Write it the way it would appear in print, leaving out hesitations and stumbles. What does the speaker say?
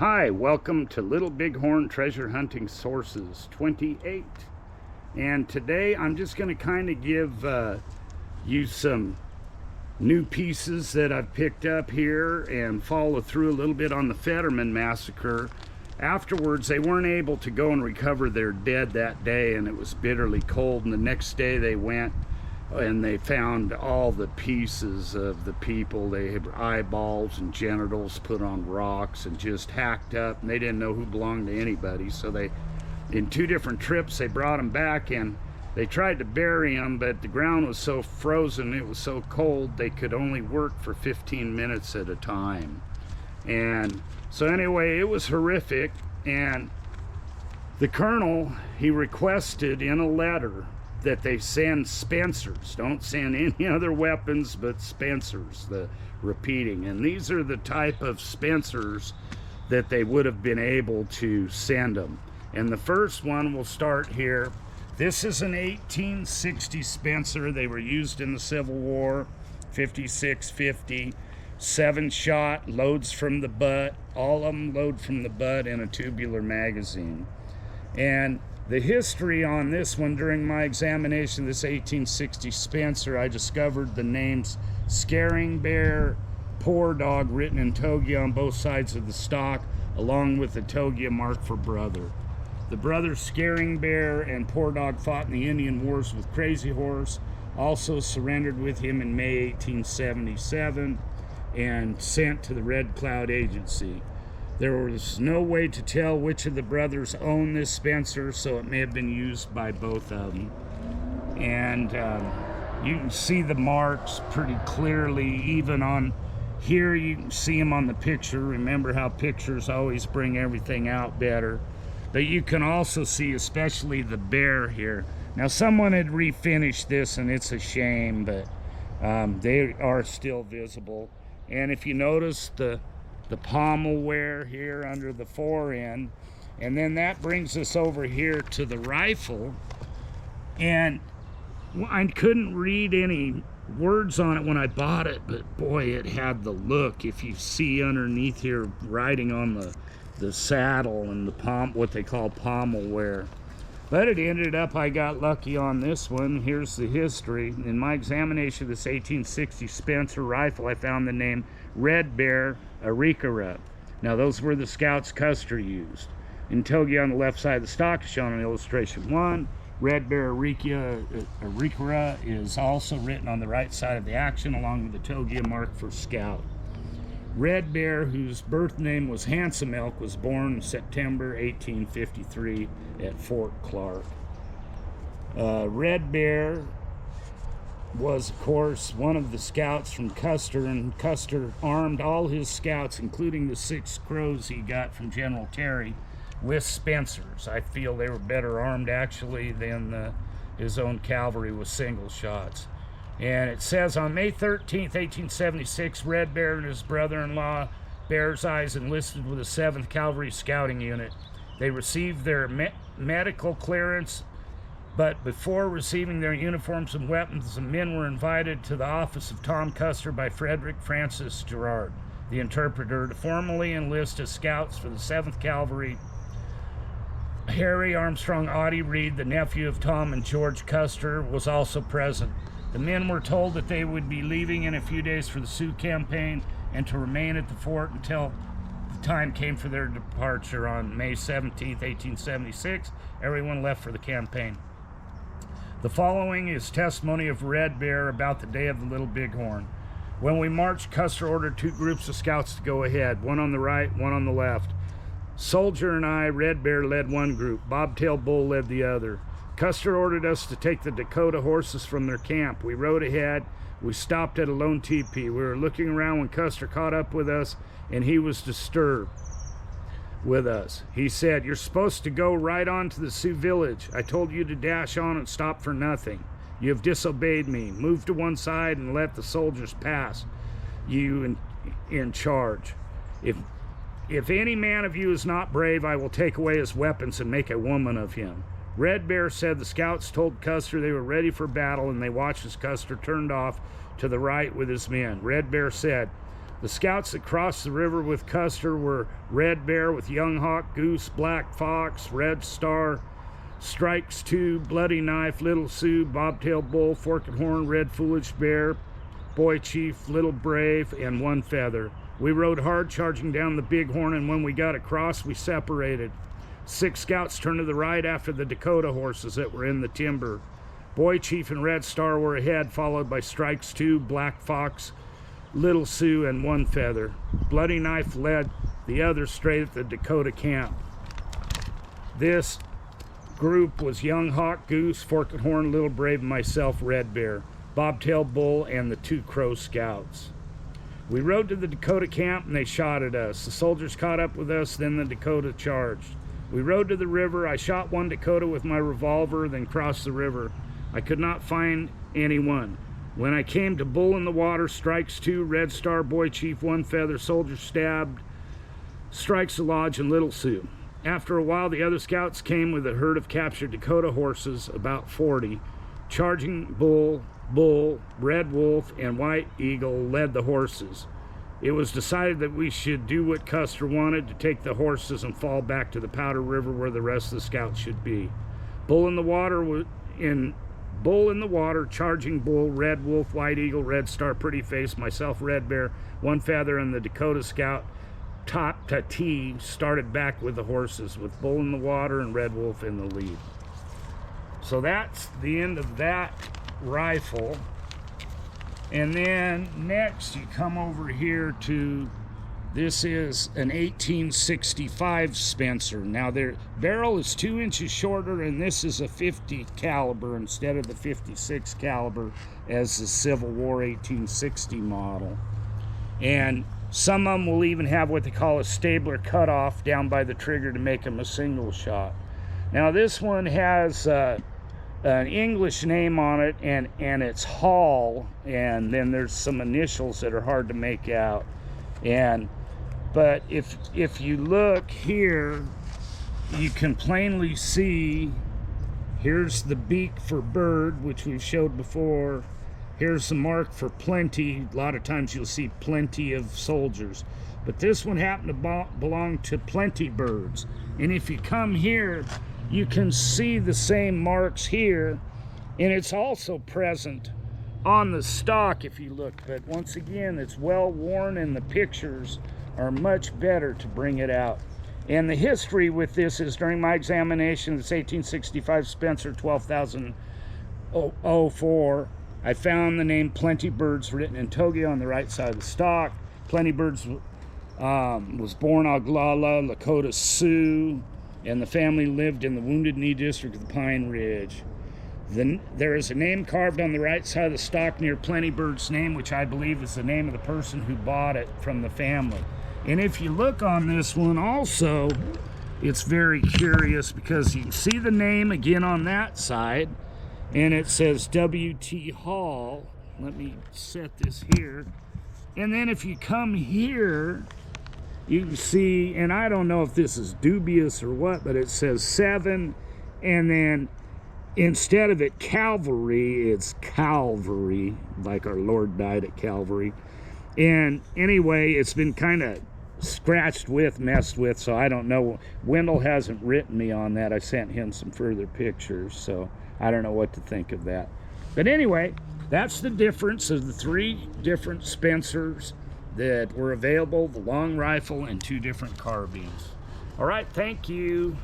Hi, welcome to Little Bighorn Treasure Hunting Sources 28. And today I'm just going to kind of give you some new pieces that I've picked up here and follow through a little bit on the Fetterman massacre. Afterwards, they weren't able to go and recover their dead that day, and it was bitterly cold. And the next day they went and they found all the pieces of the people. They had eyeballs and genitals put on rocks and just hacked up, and they didn't know who belonged to anybody. So they, in 2 different trips, they brought them back and they tried to bury them, but the ground was so frozen, it was so cold, they could only work for 15 minutes at a time. And so anyway, it was horrific. And the colonel, he requested in a letter that they send Spencers. Don't send any other weapons but Spencers, the repeating. And these are the type of Spencers that they would have been able to send them. And the first one will start here. This is an 1860 Spencer. They were used in the Civil War, 56-50, 7-shot, loads from the butt. All of them load from the butt in a tubular magazine. And the history on this one, during my examination of this 1860 Spencer, I discovered the names Scaring Bear, Poor Dog written in Togia on both sides of the stock, along with the Togia mark for brother. The brothers Scaring Bear and Poor Dog fought in the Indian Wars with Crazy Horse, also surrendered with him in May 1877 and sent to the Red Cloud Agency. There was no way to tell which of the brothers owned this Spencer, so it may have been used by both of them. And you can see the marks pretty clearly. Even on here, you can see them on the picture. Remember how pictures always bring everything out better. But you can also see especially the bear here. Now, someone had refinished this, and it's a shame, but they are still visible. And if you notice the pommel wear here under the fore end, and then that brings us over here to the rifle. And I couldn't read any words on it when I bought it, but boy, it had the look. If you see underneath here writing on the saddle and the what they call pommel wear. But it ended up, I got lucky on this one. Here's the history. In my examination of this 1860 Spencer rifle, I found the name Red Bear Arikara. Now, those were the scouts Custer used. In Togia on the left side of the stock is shown in illustration 1. Red Bear Arikara is also written on the right side of the action, along with the Togia mark for scout. Red Bear, whose birth name was Handsome Elk, was born in September 1853 at Fort Clark. Red Bear was, of course, one of the scouts from Custer, and Custer armed all his scouts, including the 6 Crows he got from General Terry, with Spencers. I feel they were better armed, actually, than his own cavalry with single shots. And it says on May 13th, 1876, Red Bear and his brother-in-law, Bear's Eyes, enlisted with the 7th Cavalry Scouting Unit. They received their medical clearance, but before receiving their uniforms and weapons, the men were invited to the office of Tom Custer by Frederick Francis Gerard, the interpreter, to formally enlist as scouts for the 7th Cavalry. Harry Armstrong Audie Reed, the nephew of Tom and George Custer, was also present. The men were told that they would be leaving in a few days for the Sioux campaign and to remain at the fort until the time came for their departure on May 17th, 1876. Everyone left for the campaign. The following is testimony of Red Bear about the day of the Little Bighorn. When we marched, Custer ordered 2 groups of scouts to go ahead, one on the right, one on the left. Soldier and I, Red Bear, led one group. Bobtail Bull led the other. Custer ordered us to take the Dakota horses from their camp. We rode ahead. We stopped at a lone teepee. We were looking around when Custer caught up with us, and he was disturbed with us. He said, "You're supposed to go right on to the Sioux village. I told you to dash on and stop for nothing. You have disobeyed me. Move to one side and let the soldiers pass. You in charge. If any man of you is not brave, I will take away his weapons and make a woman of him." Red Bear said the scouts told Custer they were ready for battle, and they watched as Custer turned off to the right with his men. Red Bear said, The scouts that crossed the river with Custer were Red Bear with Young Hawk, Goose, Black Fox, Red Star, Strikes 2, Bloody Knife, Little Sioux, Bobtail Bull, Forked Horn, Red Foolish Bear, Boy Chief, Little Brave, and One Feather. We rode hard, charging down the Bighorn, and when we got across, we separated. 6 scouts turned to the right after the Dakota horses that were in the timber. Boy Chief and Red Star were ahead, followed by Strikes 2, Black Fox, Little Sioux, and One Feather. Bloody Knife led the others straight at the Dakota camp. This group was Young Hawk, Goose, Forked Horn, Little Brave, and myself, Red Bear, Bobtail Bull, and the 2 Crow scouts. We rode to the Dakota camp and they shot at us. The soldiers caught up with us, then the Dakota charged. We rode to the river. I shot one Dakota with my revolver, then crossed the river. I could not find anyone. When I came to Bull in the Water, Strikes 2, Red Star, Boy Chief, One Feather, soldiers stabbed Strikes the Lodge, and Little Sioux. After a while, the other scouts came with a herd of captured Dakota horses, about 40. Charging Bull, Red Wolf, and White Eagle led the horses. It was decided that we should do what Custer wanted, to take the horses and fall back to the Powder River where the rest of the scouts should be. Bull in the Water, Charging Bull, Red Wolf, White Eagle, Red Star, Pretty Face, myself, Red Bear, One Feather, and the Dakota scout top to T started back with the horses, with Bull in the Water and Red Wolf in the lead. So that's the end of that rifle. And then next you come over here to, this is an 1865 Spencer. Now their barrel is 2 inches shorter, and this is a 50 caliber instead of the 56 caliber as the Civil War 1860 model. And some of them will even have what they call a stabler cutoff down by the trigger to make them a single shot. Now this one has an English name on it, and it's Hall, and then there's some initials that are hard to make out. But if you look here, you can plainly see, here's the beak for bird, which we've showed before. Here's the mark for plenty. A lot of times you'll see plenty of soldiers, but this one happened to belong to plenty birds. And if you come here, you can see the same marks here, and it's also present on the stock if you look. But once again, it's well worn, and the pictures are much better to bring it out. And the history with this is, during my examination, this 1865 Spencer 12,004, I found the name Plenty Birds written in Togi on the right side of the stock. Plenty Birds was born Oglala, Lakota Sioux, and the family lived in the Wounded Knee district of the Pine Ridge. There is a name carved on the right side of the stock near Plenty Bird's name, which I believe is the name of the person who bought it from the family. And if you look on this one also, it's very curious because you can see the name again on that side, and it says W.T. Hall. Let me set this here. And then if you come here, you can see, and I don't know if this is dubious or what, but it says 7, and then instead of it Calvary, it's Calvary, like our Lord died at Calvary. And anyway, it's been kind of scratched with, messed with, so I don't know. Wendell hasn't written me on that. I sent him some further pictures, so I don't know what to think of that. But anyway, that's the difference of the 3 different Spencers that were available, the long rifle and 2 different carbines. All right, thank you.